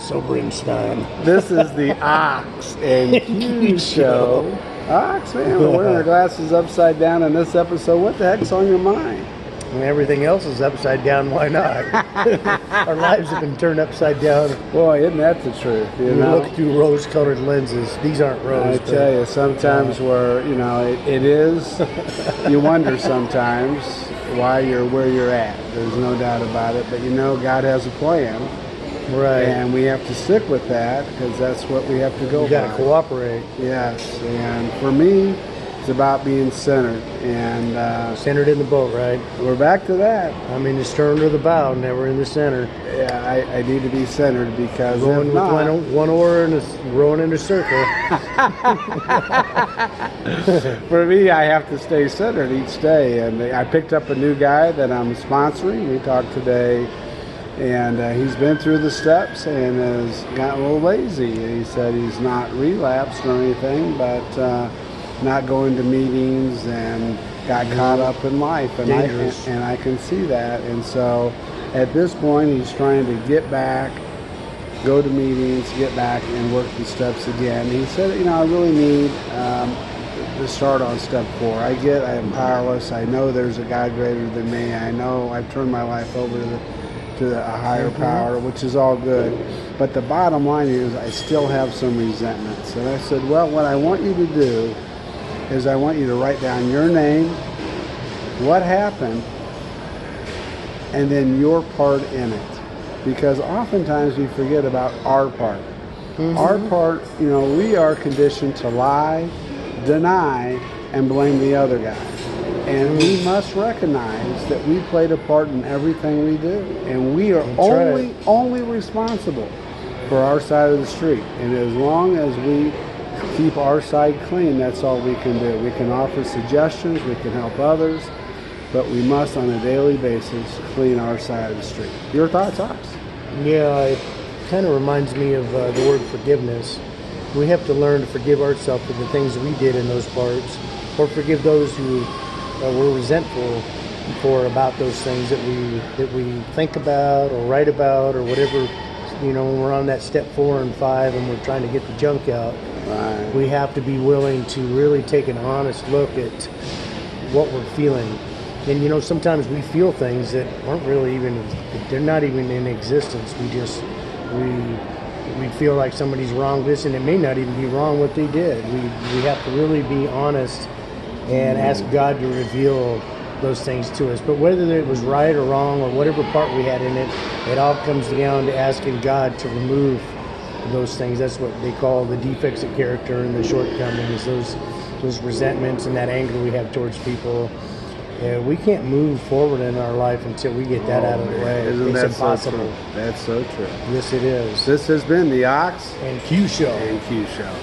Sobering Stein. This is the Ox and Q show. Ox, man, we're wearing our glasses upside down in this episode. What the heck's on your mind? When everything else is upside down, why not? Our lives have been turned upside down. Boy, isn't that the truth? We look through rose-colored lenses. These aren't rose. I tell you, sometimes it is. You wonder sometimes why you're where you're at. There's no doubt about it. But God has a plan. Right. And we have to stick with that because that's what we have to go by. You got to cooperate. Yes. And for me, it's about being centered. And centered in the boat, right? We're back to that. I mean, the stern or the bow, never in the center. Yeah, I need to be centered because rowing with one oar and rowing in a circle. For me, I have to stay centered each day. And I picked up a new guy that I'm sponsoring. We talked today. And he's been through the steps and has gotten a little lazy. He said he's not relapsed or anything, but not going to meetings and got caught up in life. And I can see that. And so at this point, he's trying to get back, go to meetings, get back and work the steps again. He said, I really need to start on step 4. I am powerless. I know there's a God greater than me. I know I've turned my life over to a higher power, which is all good. But the bottom line is I still have some resentments. And I said, well, what I want you to do is I want you to write down your name, what happened, and then your part in it. Because oftentimes we forget about our part. Our part, we are conditioned to lie, deny, and blame the other guy. And we must recognize that we played a part in everything we do. And we are only responsible for our side of the street. And as long as we keep our side clean, that's all we can do. We can offer suggestions, we can help others, but we must on a daily basis clean our side of the street. Your thoughts, Ox? Yeah, it kind of reminds me of the word forgiveness. We have to learn to forgive ourselves for the things we did in those parts, or forgive those who we're resentful about those things that we think about or write about or whatever. When we're on that step 4 and 5 and we're trying to get the junk out, we have to be willing to really take an honest look at what we're feeling. And sometimes we feel things that aren't really they're not even in existence. We feel like somebody's wronged us, and it may not even be wrong what they did. We have to really be honest and ask God to reveal those things to us. But whether it was right or wrong or whatever part we had in it, it all comes down to asking God to remove those things. That's what they call the defects of character and the shortcomings, those resentments and that anger we have towards people. We can't move forward in our life until we get that out of the way. Isn't that impossible. So true? That's so true. Yes, it is. This has been the Ox and Q Show. And Q Show.